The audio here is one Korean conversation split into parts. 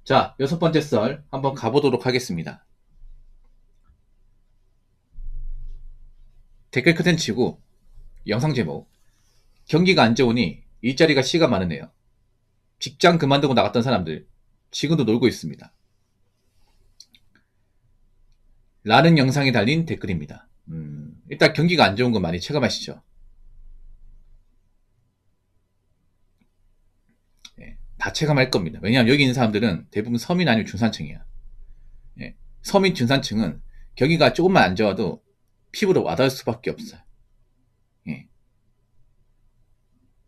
자, 여섯 번째 썰 한번 가보도록 하겠습니다. 댓글 컨텐츠 치고 영상 제목 경기가 안 좋으니 일자리가 씨가 많으네요. 직장 그만두고 나갔던 사람들 지금도 놀고 있습니다. 라는 영상에 달린 댓글입니다. 일단 경기가 안 좋은 건 많이 체감하시죠? 예, 다 체감할 겁니다. 왜냐하면 여기 있는 사람들은 대부분 서민 아니면 중산층이야. 예, 서민 중산층은 경기가 조금만 안 좋아도 피부로 와닿을 수밖에 없어요. 예.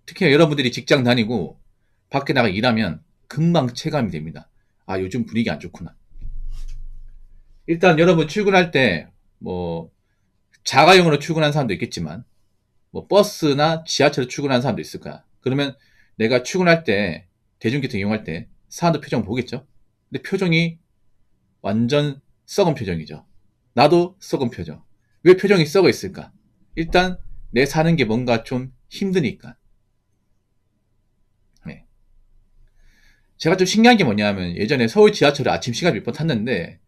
특히 여러분들이 직장 다니고 밖에 나가 일하면 금방 체감이 됩니다. 아, 요즘 분위기 안 좋구나. 일단 여러분 출근할 때 뭐 자가용으로 출근하는 사람도 있겠지만 뭐 버스나 지하철로 출근하는 사람도 있을 거야. 그러면 내가 출근할 때 대중교통 이용할 때 사람들 표정 보겠죠? 근데 표정이 완전 썩은 표정이죠. 나도 썩은 표정. 왜 표정이 썩어 있을까? 일단 내 사는 게 뭔가 좀 힘드니까. 네. 제가 좀 신기한 게 뭐냐면 예전에 서울 지하철을 아침 시간 몇 번 탔는데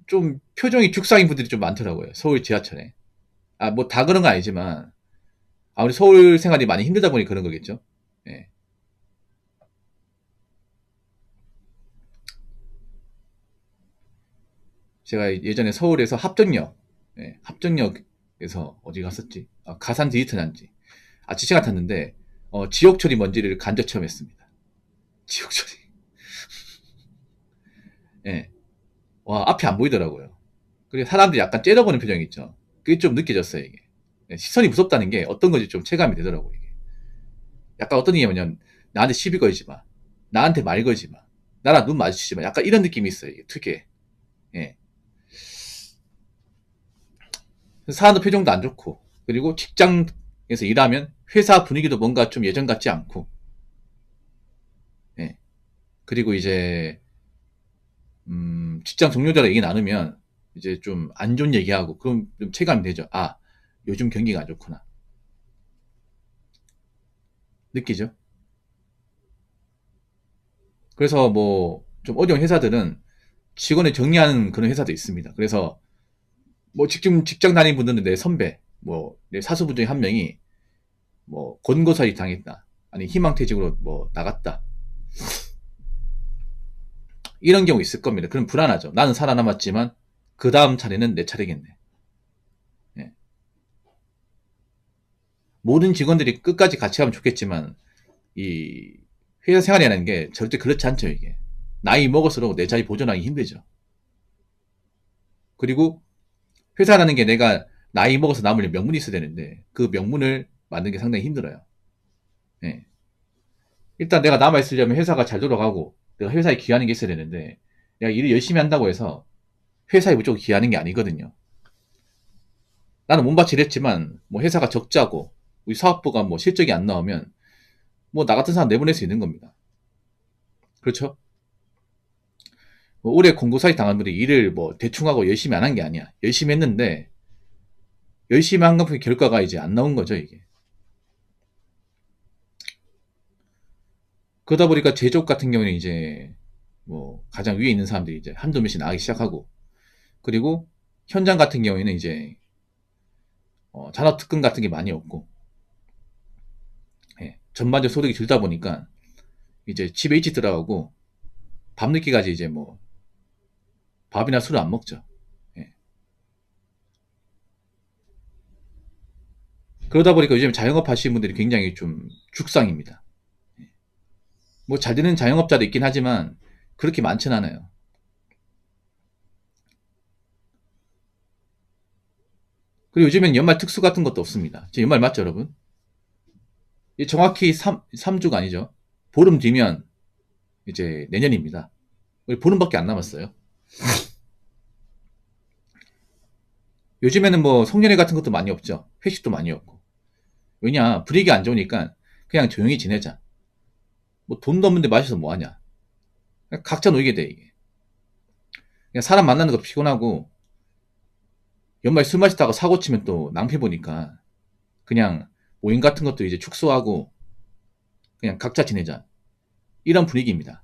좀 표정이 죽상인 분들이 좀 많더라고요. 서울 지하철에. 아, 뭐 다 그런 건 아니지만 아무리 서울 생활이 많이 힘들다 보니 그런 거겠죠. 예. 제가 예전에 서울에서 합정역, 예, 합정역에서 어디 갔었지? 아, 가산 디지털 난지. 아침 시간 탔는데 지옥철이 뭔지를 간접 체험했습니다. 지옥철이. 예. 와, 앞이 안 보이더라고요. 그리고 사람들이 약간 째려보는 표정이 있죠. 그게 좀 느껴졌어요, 이게. 예, 시선이 무섭다는 게 어떤 건지 좀 체감이 되더라고요, 이게. 약간 어떤 얘기냐면, 나한테 시비 걸지 마. 나한테 말 걸지 마. 나랑 눈 마주치지 마. 약간 이런 느낌이 있어요, 이게 특유의. 예. 사람들 표정도 안 좋고, 그리고 직장에서 일하면 회사 분위기도 뭔가 좀 예전 같지 않고, 예. 그리고 이제, 직장 동료들과 얘기 나누면, 이제 좀 안 좋은 얘기하고, 그럼 좀 체감이 되죠. 아, 요즘 경기가 안 좋구나. 느끼죠? 그래서 뭐, 좀 어려운 회사들은 직원을 정리하는 그런 회사도 있습니다. 그래서, 뭐, 지금 직장 다니는 분들은 내 선배, 뭐, 내 사수분 중에 한 명이, 뭐, 권고사리 당했다. 아니, 희망퇴직으로 뭐, 나갔다. 이런 경우 있을 겁니다. 그럼 불안하죠. 나는 살아남았지만, 그 다음 차례는 내 차례겠네. 예. 모든 직원들이 끝까지 같이 가면 좋겠지만, 이, 회사 생활이라는 게 절대 그렇지 않죠, 이게. 나이 먹을수록 내 자리 보존하기 힘들죠. 그리고 회사라는 게 내가 나이 먹어서 남을 명분이 있어야 되는데, 그 명분을 만드는 게 상당히 힘들어요. 예. 일단 내가 남아있으려면 회사가 잘 돌아가고, 내가 회사에 기여하는 게 있어야 되는데, 내가 일을 열심히 한다고 해서 회사에 무조건 기여하는 게 아니거든요. 나는 몸밭이 일했지만, 뭐 회사가 적자고, 우리 사업부가 뭐 실적이 안 나오면, 뭐 나 같은 사람 내보낼 수 있는 겁니다. 그렇죠? 뭐 올해 공고사직 당한 분들이 일을 뭐 대충 하고 열심히 안 한 게 아니야. 열심히 했는데, 열심히 한 것뿐 결과가 이제 안 나온 거죠, 이게. 그러다 보니까 제조업 같은 경우는 이제, 뭐, 가장 위에 있는 사람들이 이제 한두 명씩 나가기 시작하고, 그리고 현장 같은 경우에는 이제, 잔업특근 같은 게 많이 없고, 예, 전반적 소득이 줄다 보니까, 이제 집에 일찍 들어가고, 밤늦게까지 이제 뭐, 밥이나 술을 안 먹죠. 예. 그러다 보니까 요즘 자영업 하시는 분들이 굉장히 좀 죽상입니다. 뭐 잘 되는 자영업자도 있긴 하지만 그렇게 많진 않아요. 그리고 요즘엔 연말 특수 같은 것도 없습니다. 지금 연말 맞죠, 여러분? 정확히 3주가 아니죠. 보름 뒤면 이제 내년입니다. 보름밖에 안 남았어요. 요즘에는 뭐 송년회 같은 것도 많이 없죠. 회식도 많이 없고. 왜냐, 분위기 안 좋으니까 그냥 조용히 지내자. 뭐 돈도 없는데 마셔서 뭐 하냐. 각자 놀게 돼, 이게. 그냥 사람 만나는 것도 피곤하고, 연말 술 마시다가 사고 치면 또 낭패 보니까, 그냥 모임 같은 것도 이제 축소하고, 그냥 각자 지내자. 이런 분위기입니다.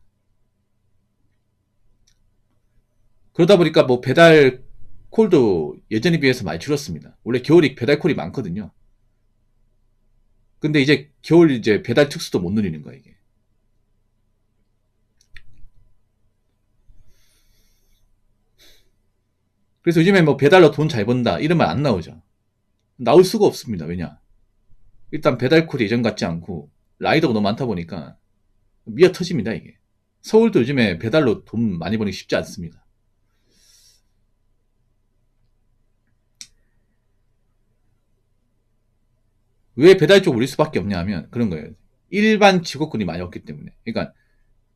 그러다 보니까 뭐 배달 콜도 예전에 비해서 많이 줄었습니다. 원래 겨울이 배달 콜이 많거든요. 근데 이제 겨울 이제 배달 특수도 못 누리는 거야, 이게. 그래서 요즘에 뭐 배달로 돈 잘 번다 이런 말 안 나오죠. 나올 수가 없습니다. 왜냐? 일단 배달 콜이 예전 같지 않고 라이더가 너무 많다 보니까 미어 터집니다, 이게. 서울도 요즘에 배달로 돈 많이 버는 게 쉽지 않습니다. 왜 배달 쪽 올릴 수밖에 없냐 하면 그런 거예요. 일반 직업군이 많이 없기 때문에. 그러니까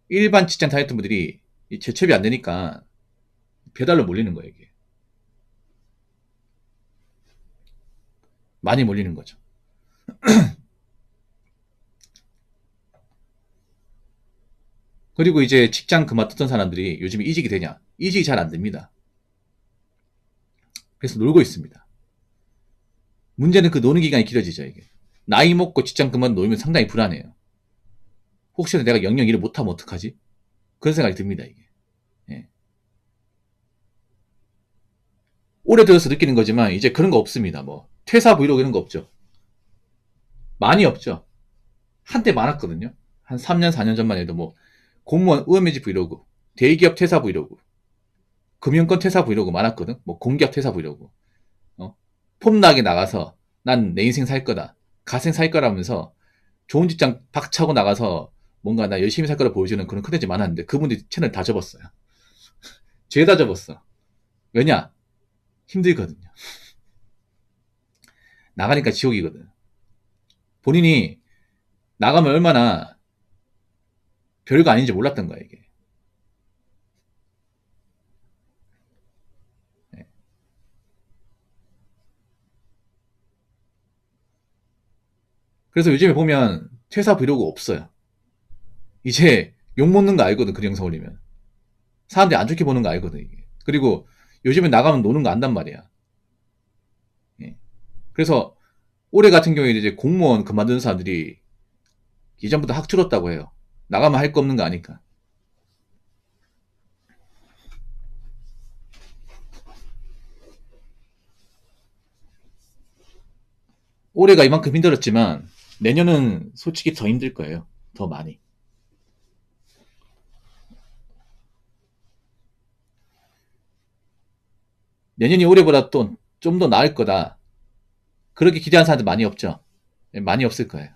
일반 직장 다녔던 분들이 재첩이 안 되니까 배달로 몰리는 거예요, 이게. 많이 몰리는 거죠. 그리고 이제 직장 그만뒀던 사람들이 요즘에 이직이 되냐? 이직이 잘 안 됩니다. 그래서 놀고 있습니다. 문제는 그 노는 기간이 길어지죠, 이게. 나이 먹고 직장 그만 놓으면 상당히 불안해요. 혹시나 내가 영영 일을 못하면 어떡하지? 그런 생각이 듭니다, 이게. 예. 올해 들어서 느끼는 거지만 이제 그런 거 없습니다. 뭐 퇴사 브이로그 이런 거 없죠. 많이 없죠. 한때 많았거든요. 한 3년, 4년 전만 해도 뭐 공무원 의원매직 브이로그, 대기업 퇴사 브이로그, 금융권 퇴사 브이로그 많았거든. 뭐 공기업 퇴사 브이로그. 폼나게 나가서 난 내 인생 살 거다. 가생 살 거라면서 좋은 직장 박차고 나가서 뭔가 나 열심히 살 거라 보여주는 그런 컨텐츠 많았는데 그분들이 채널 다 접었어요. 죄다 접었어. 왜냐? 힘들거든요. 나가니까 지옥이거든. 본인이 나가면 얼마나 별거 아닌지 몰랐던 거야, 이게. 네. 그래서 요즘에 보면 퇴사 브이로그 없어요. 이제 욕 먹는 거 알거든, 그 영상 올리면. 사람들이 안 좋게 보는 거 알거든, 이게. 그리고 요즘에 나가면 노는 거 안단 말이야. 예. 그래서 올해 같은 경우에 이제 공무원 그만두는 사람들이 예전보다 확 줄었다고 해요. 나가면 할 거 없는 거 아니까. 올해가 이만큼 힘들었지만 내년은 솔직히 더 힘들 거예요. 더 많이. 내년이 올해보다 또 좀 더 나을 거다. 그렇게 기대하는 사람들 많이 없죠. 예, 많이 없을 거예요.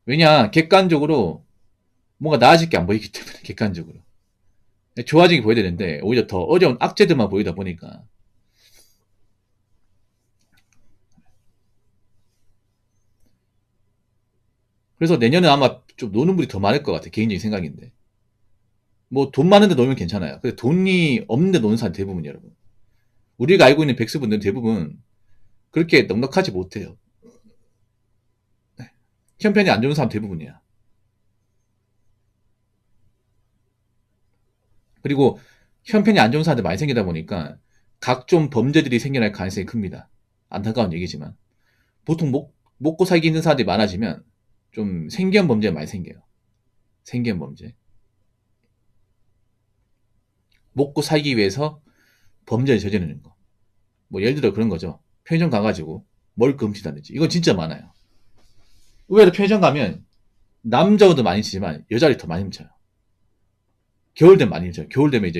왜냐, 객관적으로 뭔가 나아질 게 안 보이기 때문에, 객관적으로. 좋아지게 보여야 되는데, 오히려 더 어려운 악재들만 보이다 보니까. 그래서 내년에 아마 좀 노는 분이 더 많을 것 같아, 개인적인 생각인데. 뭐 돈 많은데 놀면 괜찮아요. 근데 돈이 없는데 노는 사람 대부분 여러분. 우리가 알고 있는 백수분들은 대부분 그렇게 넉넉하지 못해요. 형편이 안 좋은 사람 대부분이야. 그리고 형편이 안 좋은 사람들 많이 생기다 보니까 각종 범죄들이 생겨날 가능성이 큽니다. 안타까운 얘기지만. 보통 먹고 살기 힘든 사람들이 많아지면 좀 생계형 범죄가 많이 생겨요. 생계형 범죄. 먹고 살기 위해서 범죄를 저지르는 거. 뭐 예를 들어 그런 거죠. 편의점 가가지고 뭘 훔친다든지. 이건 진짜 많아요. 의외로 편의점 가면 남자도 많이 치지만 여자를 더 많이 훔쳐요. 겨울 되면 많이 훔쳐요. 겨울 되면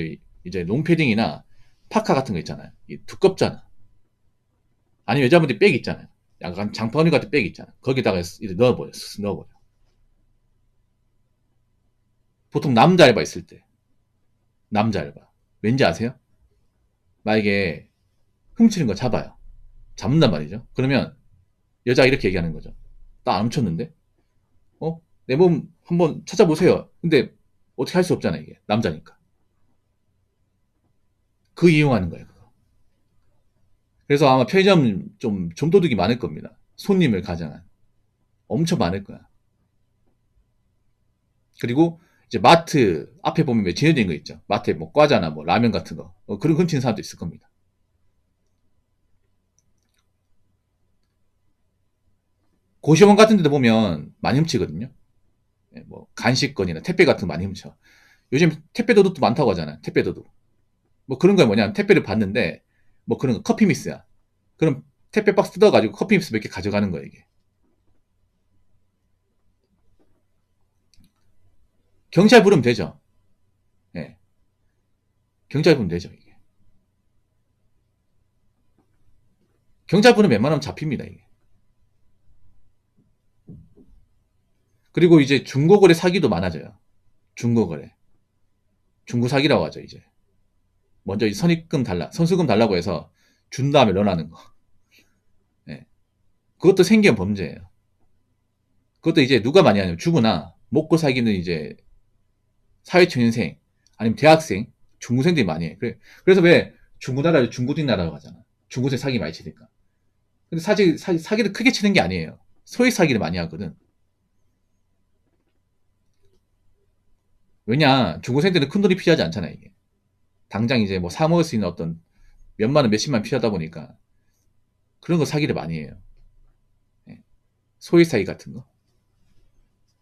이제 롱패딩이나 파카 같은 거 있잖아요. 두껍잖아. 아니면 여자분들이 백 있잖아요. 약간 장바구니 같은 백 있잖아. 거기다가 이렇게 넣어버려. 넣어버려. 보통 남자 알바 있을 때. 남자 알바. 왠지 아세요? 만약에 훔치는 거 잡아요. 잡는단 말이죠. 그러면 여자가 이렇게 얘기하는 거죠. 나 안 훔쳤는데? 내 몸 한번 찾아보세요. 근데 어떻게 할 수 없잖아, 이게. 남자니까. 그 이용하는 거예요, 그거. 그래서 아마 편의점 좀 좀도둑이 많을 겁니다. 손님을 가장한. 엄청 많을 거야. 그리고 이제 마트 앞에 보면 왜 진열된 거 있죠. 마트에 뭐 과자나 뭐 라면 같은 거. 그런 훔치는 사람도 있을 겁니다. 고시원 같은 데도 보면 많이 훔치거든요. 뭐 간식거리나 택배 같은 거 많이 훔쳐. 요즘 택배 도둑도 많다고 하잖아요. 택배 도둑. 뭐 그런 거 뭐냐면 택배를 받는데 뭐 그런 거 커피 미스야. 그럼 택배 박스 뜯어가지고 커피 미스 몇 개 가져가는 거야 이게. 경찰 부르면 되죠. 예. 경찰 부르면 되죠 이게. 경찰 부르면 웬만하면 잡힙니다 이게. 그리고 이제 중고거래 사기도 많아져요. 중고거래. 중고 사기라고 하죠 이제. 먼저 이 선입금 달라, 선수금 달라고 해서 준 다음에 런하는 거. 예. 그것도 생계형 범죄예요. 그것도 이제 누가 많이 하냐면 주부나 먹고 살기는 이제 사회초년생 아니면 대학생, 중고생들이 많이 해. 그래서 왜 중고나라를 중고딩 나라고 하잖아. 중고생 사기 많이 치니까. 근데 사실 사기를 크게 치는 게 아니에요. 소액 사기를 많이 하거든. 왜냐, 중고생들은 큰 돈이 필요하지 않잖아 이게. 당장 이제 뭐 사 먹을 수 있는 어떤 몇만 원, 몇십만 원 필요하다 보니까 그런 거 사기를 많이 해요. 예. 소액 사기 같은 거.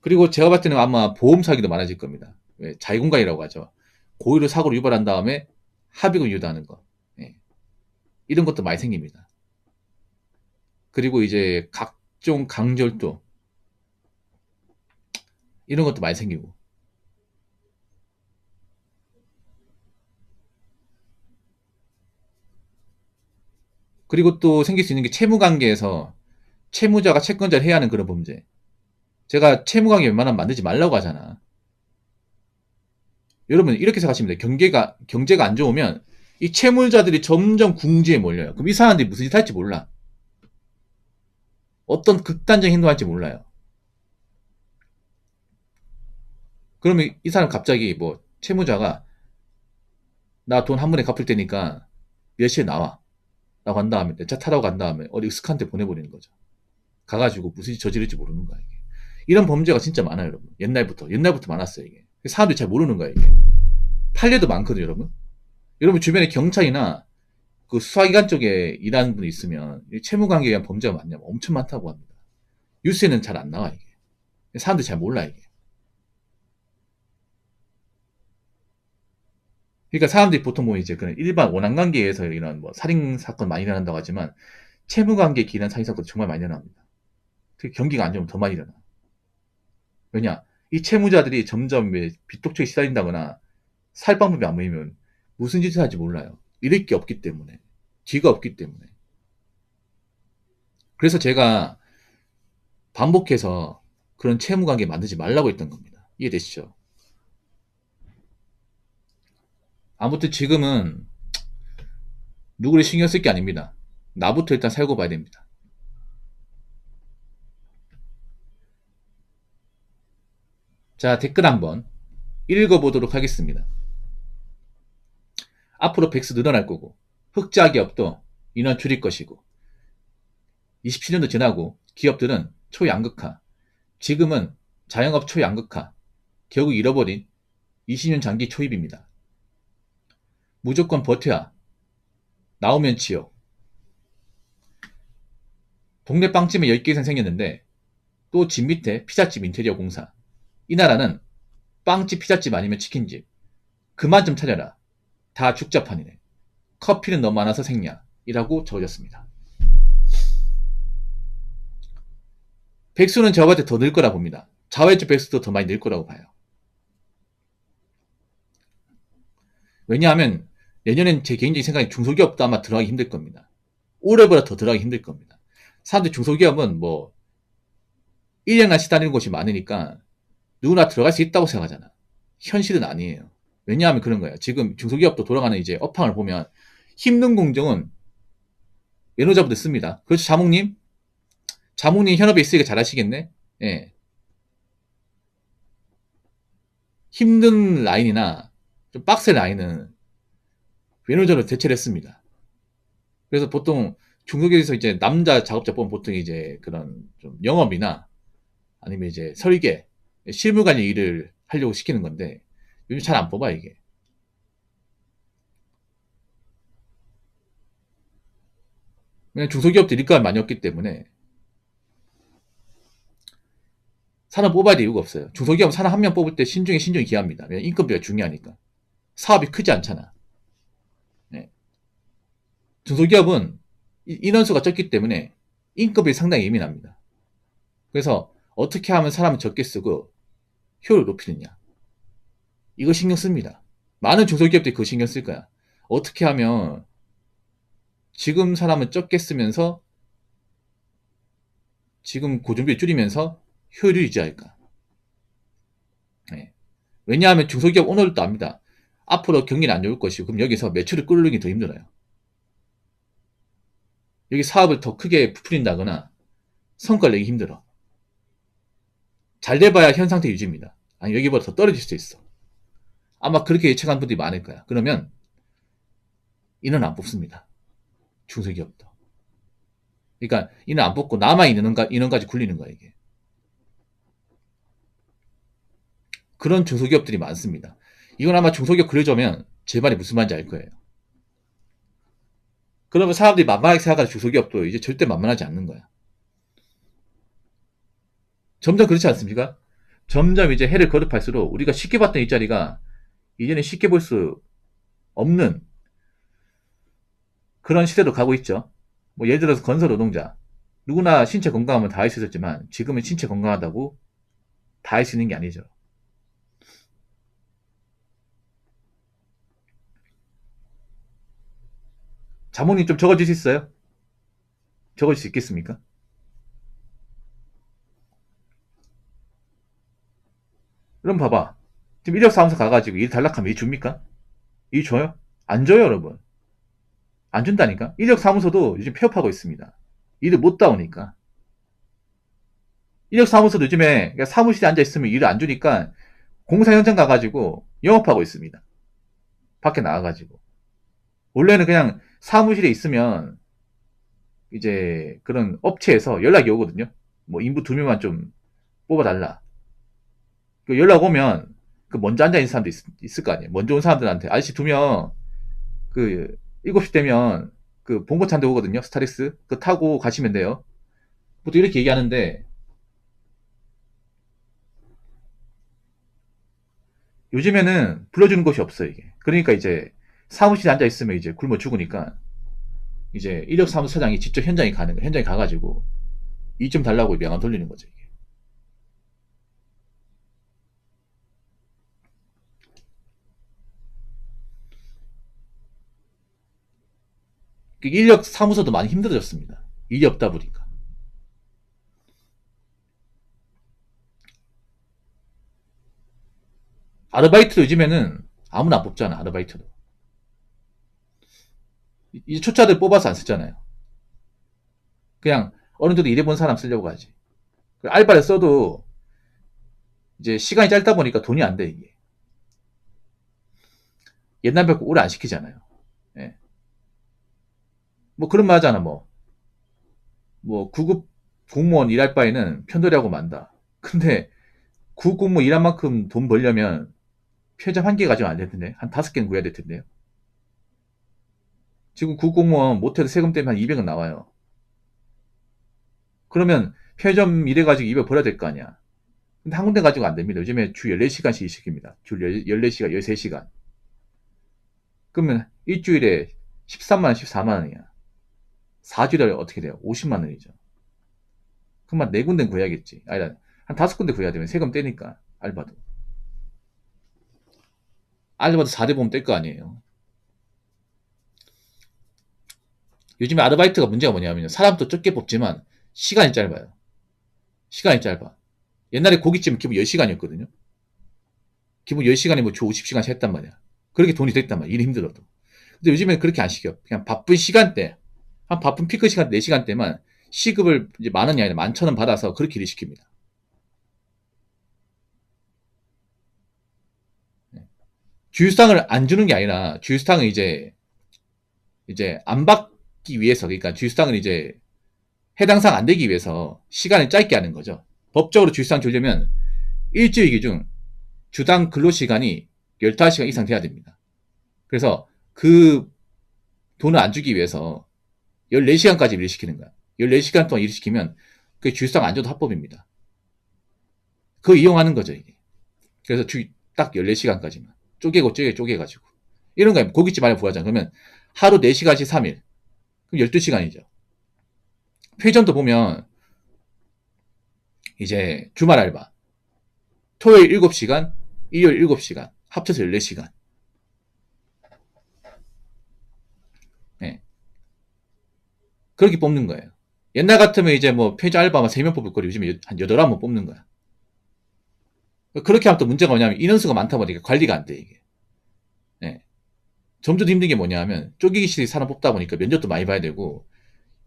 그리고 제가 봤을 때는 아마 보험 사기도 많아질 겁니다. 왜? 자유공간이라고 하죠. 고의로 사고를 유발한 다음에 합의금 유도하는 거. 예. 이런 것도 많이 생깁니다. 그리고 이제 각종 강절도 이런 것도 많이 생기고. 그리고 또 생길 수 있는 게 채무관계에서 채무자가 채권자를 해야 하는 그런 범죄. 제가 채무관계 웬만하면 만들지 말라고 하잖아. 여러분 이렇게 생각하시면 돼요. 경제가 안 좋으면 이 채무자들이 점점 궁지에 몰려요. 그럼 이 사람들이 무슨 짓 할지 몰라. 어떤 극단적인 행동할지 몰라요. 그러면 이 사람 갑자기 뭐 채무자가 나 돈 한 번에 갚을 테니까 몇 시에 나와 라고 한 다음에 내 차 타라고 간 다음에 어디 익숙한 데 보내버리는 거죠. 가가지고 무슨 짓 저지를지 모르는 거야 이게. 이런 범죄가 진짜 많아요 여러분. 옛날부터 많았어요 이게. 사람들이 잘 모르는 거야 이게. 판례도 많거든요 여러분. 여러분 주변에 경찰이나 그 수사기관 쪽에 일하는 분이 있으면 채무관계에 의한 범죄가 많냐면 엄청 많다고 합니다. 뉴스에는 잘 안 나와 이게. 사람들이 잘 몰라 이게. 그러니까 사람들이 보통 뭐 이제 그런 일반 원한관계에서 이런 뭐 살인 사건 많이 일어난다고 하지만 채무관계에 기인한 살인 사건 정말 많이 일어납니다. 특히 경기가 안 좋으면 더 많이 일어나. 왜냐? 이 채무자들이 점점 빚독촉에 시달린다거나 살 방법이 안 보이면 무슨 짓을 할지 몰라요. 잃을 게 없기 때문에. 뒤가 없기 때문에. 그래서 제가 반복해서 그런 채무관계 만들지 말라고 했던 겁니다. 이해되시죠? 아무튼 지금은 누구를 신경 쓸 게 아닙니다. 나부터 일단 살고 봐야 됩니다. 자, 댓글 한번 읽어보도록 하겠습니다. 앞으로 백수 늘어날 거고 흑자 기업도 인원 줄일 것이고 27년도 지나고 기업들은 초양극화, 지금은 자영업 초양극화, 결국 잃어버린 20년 장기 초입입니다. 무조건 버텨야 나오면 지옥. 동네 빵집에 10개 이상 생겼는데 또 집 밑에 피자집 인테리어 공사. 이 나라는 빵집 피자집 아니면 치킨집. 그만 좀 차려라. 다 죽자판이네. 커피는 너무 많아서 생냐. 이라고 적어졌습니다. 백수는 저한테 더 늘 거라 봅니다. 자회주 백수도 더 많이 늘 거라고 봐요. 왜냐하면 내년엔 제 개인적인 생각에 중소기업도 아마 들어가기 힘들 겁니다. 올해보다 더 들어가기 힘들 겁니다. 사람들이 중소기업은 뭐 1년간 시다리는 곳이 많으니까 누구나 들어갈 수 있다고 생각하잖아. 현실은 아니에요. 왜냐하면 그런 거예요. 지금 중소기업도 돌아가는 이제 업황을 보면 힘든 공정은 매노자분들 씁니다. 그렇죠, 자몽님? 자몽님 현업에 있으니까 잘하시겠네? 예. 힘든 라인이나 좀 빡센 라인은 매노저로 대체를 했습니다. 그래서 보통 중소기업에서 이제 남자 작업자 보면 보통 이제 그런 좀 영업이나 아니면 이제 설계, 실무 관리 일을 하려고 시키는 건데 요즘 잘 안 뽑아 이게. 왜냐면 중소기업들이 일감이 많이 없기 때문에 사람 뽑아야 될 이유가 없어요. 중소기업은 사람 한 명 뽑을 때 신중히 기합니다. 왜냐면 인건비가 중요하니까. 사업이 크지 않잖아. 중소기업은 인원수가 적기 때문에 인건비 상당히 예민합니다. 그래서 어떻게 하면 사람을 적게 쓰고 효율을 높이느냐. 이거 신경 씁니다. 많은 중소기업들이 그거 신경 쓸 거야. 어떻게 하면 지금 사람을 적게 쓰면서 지금 고정비를 줄이면서 효율을 유지할까. 네. 왜냐하면 중소기업 오너들도 압니다. 앞으로 경기는 안 좋을 것이고 그럼 여기서 매출을 끌기 더 힘들어요. 여기 사업을 더 크게 부풀린다거나 성과를 내기 힘들어. 잘 돼봐야 현 상태 유지입니다. 아니 여기보다 더 떨어질 수도 있어. 아마 그렇게 예측한 분들이 많을 거야. 그러면 인원 안 뽑습니다. 중소기업도. 그러니까 인원 안 뽑고 남아있는 인원까지 굴리는 거야 이게. 그런 중소기업들이 많습니다. 이건 아마 중소기업 그려주면 제 말이 무슨 말인지 알 거예요. 그러면 사람들이 만만하게 생각하는 중소기업도 이제 절대 만만하지 않는 거야. 점점 그렇지 않습니까? 점점 이제 해를 거듭할수록 우리가 쉽게 봤던 일자리가 이제는 쉽게 볼 수 없는 그런 시대로 가고 있죠. 뭐 예를 들어서 건설 노동자. 누구나 신체 건강하면 다 할 수 있었지만 지금은 신체 건강하다고 다 할 수 있는 게 아니죠. 자몽님 좀 적어줄 수 있어요? 적어줄 수 있겠습니까? 그럼 봐봐. 지금 이력사무소 가가지고 일 달락하면 일 줍니까? 일 줘요? 안 줘요, 여러분. 안 준다니까? 이력사무소도 요즘 폐업하고 있습니다. 일을 못 따오니까. 이력사무소도 요즘에 사무실에 앉아있으면 일을 안 주니까 공사 현장 가가지고 영업하고 있습니다. 밖에 나가가지고. 원래는 그냥 사무실에 있으면 이제 그런 업체에서 연락이 오거든요. 뭐 인부 2명만 좀 뽑아달라. 그 연락 오면 그 먼저 앉아있는 사람도 있을 거 아니에요. 먼저 온 사람들한테 아저씨 2명 그 7시 되면 그 봉고차 한 대 오거든요. 스타렉스. 그거 타고 가시면 돼요. 보통 이렇게 얘기하는데 요즘에는 불러주는 곳이 없어요, 이게. 그러니까 이제 사무실에 앉아 있으면 이제 굶어 죽으니까 이제 이력사무소 사장이 직접 현장에 가는 거예요. 현장에 가가지고 일 좀 달라고 명함 돌리는 거죠, 이게. 그 인력 사무소도 많이 힘들어졌습니다. 일이 없다 보니까. 아르바이트도 요즘에는 아무나 안 뽑잖아, 아르바이트도. 이제 초짜들 뽑아서 안 쓰잖아요. 그냥 어느 정도 일해본 사람 쓰려고 하지. 알바를 써도 이제 시간이 짧다 보니까 돈이 안 돼, 이게. 옛날 벽고 오래 안 시키잖아요. 예. 뭐 그런 말 하잖아, 뭐 9급 공무원 일할 바에는 편돌이하고 만다. 근데 9급 공무원 일한 만큼 돈 벌려면 편의점 한 개 가지면 안 될 텐데. 한 5개는 구해야 될 텐데요. 지금 9급 공무원 못해도 세금 때문에 한 200은 나와요. 그러면 편의점 일해가지고 200 벌어야 될 거 아니야. 근데 한 군데 가지고 안 됩니다. 요즘에 주 14시간씩 시킵니다. 주 14시간, 13시간. 그러면 일주일에 13만원, 14만원이야. 4주일에 어떻게 돼요? 50만원이죠. 그럼 한 4군데 구해야겠지. 아니, 한 5군데 구해야 되면 세금 떼니까, 알바도. 알바도 4대 보면 뗄 거 아니에요. 요즘에 아르바이트가 문제가 뭐냐면 사람도 적게 뽑지만 시간이 짧아요. 시간이 짧아. 옛날에 고깃집은 기본 10시간이었거든요. 기본 10시간에 뭐 주 50시간씩 했단 말이야. 그렇게 돈이 됐단 말이야. 일이 힘들어도. 근데 요즘에는 그렇게 안 시켜. 그냥 바쁜 시간대, 한 바쁜 피크 시간 4시간대만 시급을 이제 10,000원이 아니라 11,000원 받아서 그렇게 일을 시킵니다. 주휴수당을 안 주는 게 아니라 주휴수당을 이제 안 받기 위해서, 그러니까 주휴수당을 이제 해당상 안 되기 위해서 시간을 짧게 하는 거죠. 법적으로 주휴수당 주려면 일주일 기준 주당 근로시간이 15시간 이상 돼야 됩니다. 그래서 그 돈을 안 주기 위해서 14시간까지 일을 시키는 거야. 14시간 동안 일을 시키면 그게 주휴수당 안 줘도 합법입니다. 그거 이용하는 거죠, 이게. 그래서 딱 14시간까지만. 쪼개가지고. 이런 거야. 고깃집 안에 부하잖아. 그러면 하루 4시간씩 3일. 그럼 12시간이죠. 편의점도 보면 이제 주말 알바. 토요일 7시간, 일요일 7시간, 합쳐서 14시간. 네. 그렇게 뽑는 거예요. 옛날 같으면 이제 뭐 편의점 알바만 3명 뽑을 거리 요즘에 한 8, 9명 뽑는 거야. 그렇게 하면 또 문제가 뭐냐면 인원수가 많다 보니까 관리가 안 돼, 이게. 네. 점점 더 힘든 게 뭐냐 하면 쪼개기 시대 사람 뽑다 보니까 면접도 많이 봐야 되고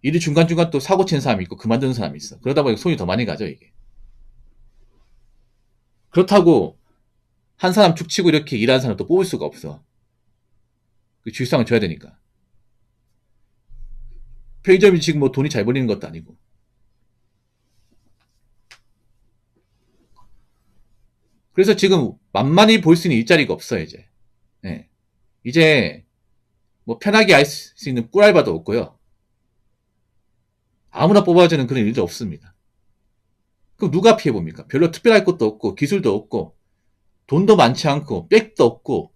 일이 중간중간 또 사고 치는 사람이 있고 그만두는 사람이 있어. 그러다 보니까 손이 더 많이 가죠, 이게. 그렇다고 한 사람 축치고 이렇게 일하는 사람 또 뽑을 수가 없어. 그 주의성을 줘야 되니까. 편의점이 지금 뭐 돈이 잘 벌리는 것도 아니고. 그래서 지금 만만히 볼 수 있는 일자리가 없어요, 이제. 네. 이제 뭐 편하게 할 수 있는 꿀알바도 없고요. 아무나 뽑아주는 그런 일도 없습니다. 그럼 누가 피해봅니까? 별로 특별할 것도 없고 기술도 없고 돈도 많지 않고 백도 없고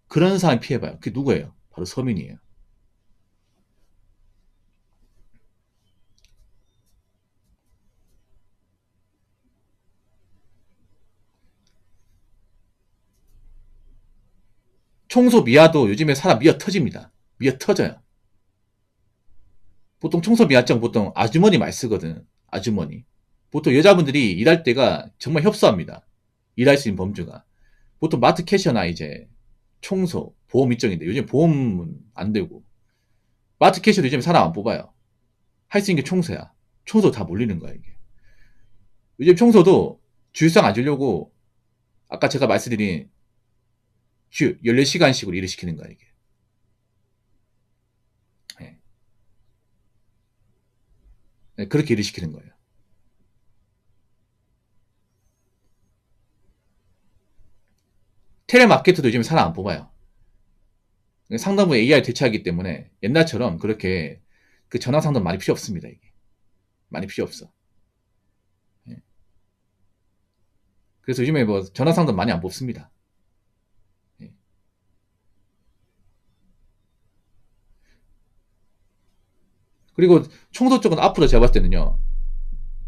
그런 사람이 피해봐요. 그게 누구예요? 바로 서민이에요. 청소 미아도 요즘에 사람 미아 터집니다. 미아 터져요. 보통 청소 미아증 보통 아주머니 많이 쓰거든. 아주머니. 보통 여자분들이 일할 때가 정말 협소합니다. 일할 수 있는 범주가. 보통 마트 캐셔나 이제 청소, 보험 일정인데 요즘 보험은 안 되고 마트 캐셔도 요즘에 사람 안 뽑아요. 할 수 있는 게 청소야. 청소 다 몰리는 거야 이게. 요즘 청소도 주유성 안 주려고 아까 제가 말씀드린 주 14시간씩으로 일을 시키는 거야 이게. 네. 네, 그렇게 일을 시키는 거예요. 텔레마케터도 요즘에 사람 안 뽑아요. 상담부 AI 대체하기 때문에 옛날처럼 그렇게 그 전화 상담 많이 필요 없습니다 이게. 많이 필요 없어. 예. 그래서 요즘에 뭐 전화 상담 많이 안 뽑습니다. 예. 그리고 청소 쪽은 앞으로 제가 봤을 때는요.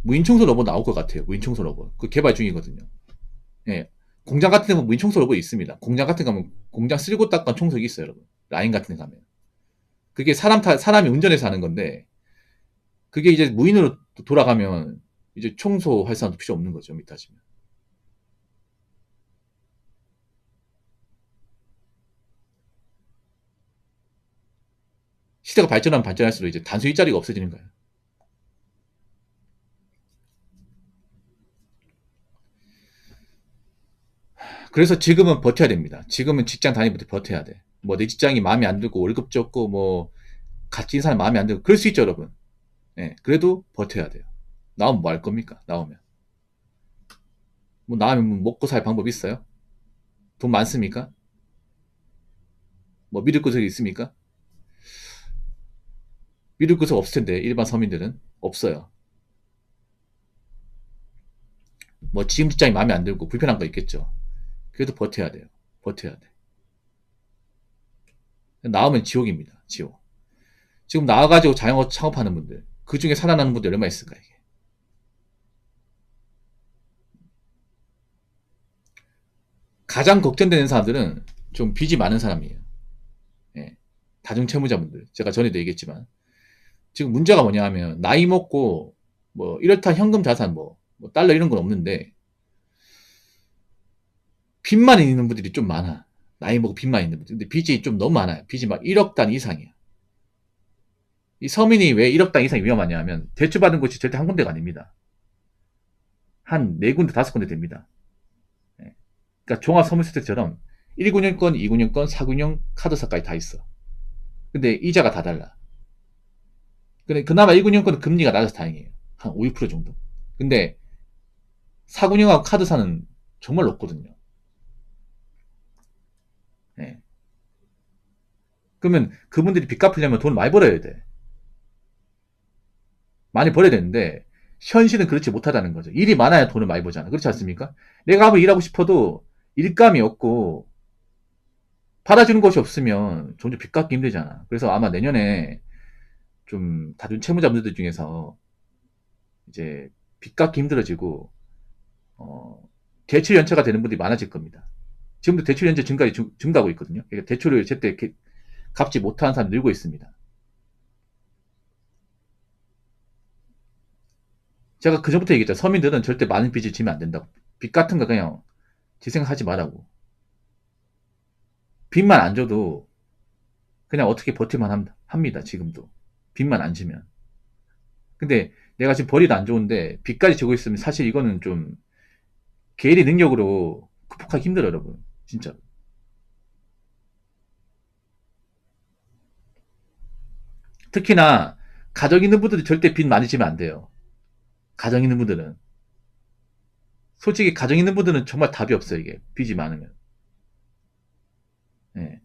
무인 청소 로봇 나올 것 같아요. 무인 청소 로봇. 그 개발 중이거든요. 예. 공장 같은 데 보면 무인 청소 로봇 있습니다. 공장 같은 데 가면 공장 쓸고 닦은 청소기 있어요, 여러분. 라인 같은 데 가면. 그게 사람이 운전해서 하는 건데, 그게 이제 무인으로 돌아가면 이제 청소할 사람도 필요 없는 거죠, 밑에 하시면. 시대가 발전하면 발전할수록 이제 단순 일자리가 없어지는 거예요. 그래서 지금은 버텨야 됩니다. 지금은 직장 다니면서 버텨야 돼. 뭐 내 직장이 마음에 안 들고 월급 적고 뭐 같이 있는 사람 마음에 안 들고 그럴 수 있죠, 여러분. 예, 그래도 버텨야 돼요. 나오면 뭐 할 겁니까? 나오면. 뭐 나오면 뭐 먹고 살 방법 있어요? 돈 많습니까? 뭐 믿을 구석이 있습니까? 믿을 구석 없을 텐데 일반 서민들은 없어요. 뭐 지금 직장이 마음에 안 들고 불편한 거 있겠죠. 그래도 버텨야 돼요. 버텨야 돼. 나오면 지옥입니다. 지옥. 지금 나와가지고 자영업 창업하는 분들, 그 중에 살아나는 분들 얼마 있을까 이게. 가장 걱정되는 사람들은 좀 빚이 많은 사람이에요. 예. 다중채무자분들. 제가 전에도 얘기했지만 지금 문제가 뭐냐 하면 나이 먹고 뭐 이렇다 현금 자산 뭐 달러 이런 건 없는데 빚만 있는 분들이 좀 많아. 나이 먹고 빚만 있는 분들. 근데 빚이 좀 너무 많아요. 빚이 막 1억 단 이상이에요. 이 서민이 왜 1억 단 이상이 위험하냐 하면 대출받은 곳이 절대 한 군데가 아닙니다. 한 4군데, 5군데 됩니다. 예. 그러니까 종합서민주택처럼 1군형권, 2군형권, 4군형 카드사까지 다 있어. 근데 이자가 다 달라. 근데 그나마 1군형권은 금리가 낮아서 다행이에요. 한 5, 6% 정도. 근데 4군형하고 카드사는 정말 높거든요. 예. 그러면 그분들이 빚 갚으려면 돈을 많이 벌어야 돼. 많이 벌어야 되는데 현실은 그렇지 못하다는 거죠. 일이 많아야 돈을 많이 벌잖아. 그렇지 않습니까? 내가 한번 일하고 싶어도 일감이 없고 받아주는 곳이 없으면 점점 빚 갚기 힘들잖아. 그래서 아마 내년에 좀 다준 채무자분들 중에서 이제 빚 갚기 힘들어지고 대출 연체가 되는 분들이 많아질 겁니다. 지금도 대출 연체 증가하고 있거든요. 그러니까 대출을 제때 갚지 못하는 사람이 늘고 있습니다. 제가 그전부터 얘기했죠. 서민들은 절대 많은 빚을 지면 안 된다고. 빚 같은 거 그냥 지 생각하지 말라고. 빚만 안 줘도 그냥 어떻게 버틸만 합니다. 지금도. 빚만 안 지면. 근데 내가 지금 벌이도 안 좋은데 빚까지 지고 있으면 사실 이거는 좀 개인의 능력으로 극복하기 힘들어요, 여러분. 진짜. 특히나 가정 있는 분들이 절대 빚 많이 지면 안 돼요. 가정 있는 분들은. 솔직히 가정 있는 분들은 정말 답이 없어요, 이게. 빚이 많으면. 예.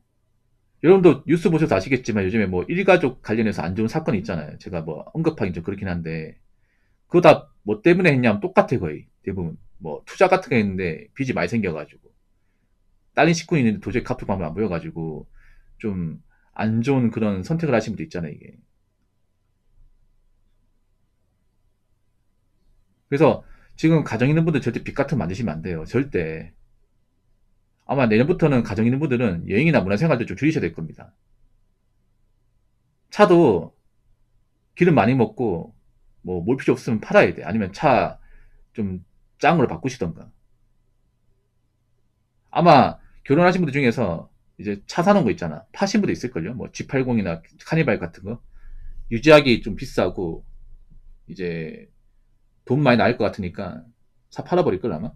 여러분도 뉴스 보셔서 아시겠지만 요즘에 뭐 일가족 관련해서 안 좋은 사건이 있잖아요. 제가 뭐 언급하긴 좀 그렇긴 한데 그거 다 뭐 때문에 했냐면 똑같아 거의 대부분. 뭐 투자 같은 거 했는데 빚이 많이 생겨가지고 딸린 식구이 있는데 도저히 갚을 방법이 안 보여가지고 좀 안 좋은 그런 선택을 하신 분도 있잖아요 이게. 그래서 지금 가정 있는 분들 절대 빚 같은 거 만드시면 안 돼요. 절대. 아마 내년부터는 가정 있는 분들은 여행이나 문화생활도 좀 줄이셔야 될 겁니다. 차도 기름 많이 먹고 뭐 뭘 필요 없으면 팔아야 돼. 아니면 차 좀 짱으로 바꾸시던가. 아마 결혼하신 분들 중에서 이제 차 사는 거 있잖아. 파신 분도 있을걸요. 뭐 G80이나 카니발 같은 거. 유지하기 좀 비싸고 이제 돈 많이 나을 것 같으니까 차 팔아버릴 걸 아마.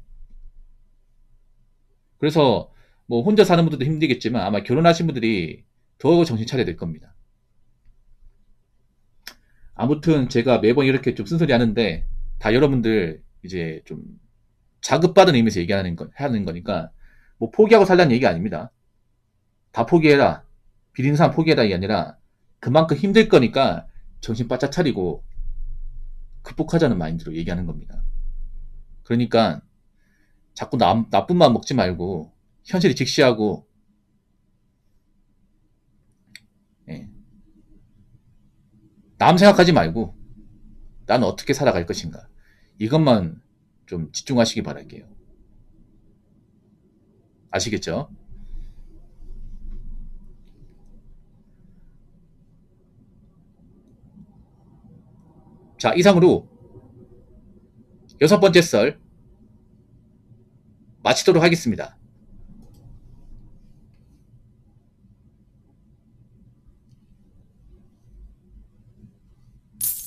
그래서 뭐 혼자 사는 분들도 힘들겠지만 아마 결혼하신 분들이 더 정신 차려야 될 겁니다. 아무튼 제가 매번 이렇게 좀 쓴소리 하는데 다 여러분들 이제 좀 자극받은 의미에서 하는 거니까 뭐 포기하고 살라는 얘기 아닙니다. 다 포기해라. 비리는 사람 포기해라 이게 아니라 그만큼 힘들 거니까 정신 바짝 차리고 극복하자는 마인드로 얘기하는 겁니다. 그러니까 자꾸 나쁜 마음 먹지 말고 현실을 직시하고 예. 남 생각하지 말고 나는 어떻게 살아갈 것인가 이것만 좀 집중하시기 바랄게요. 아시겠죠? 자, 이상으로 6번째 썰 마치도록 하겠습니다.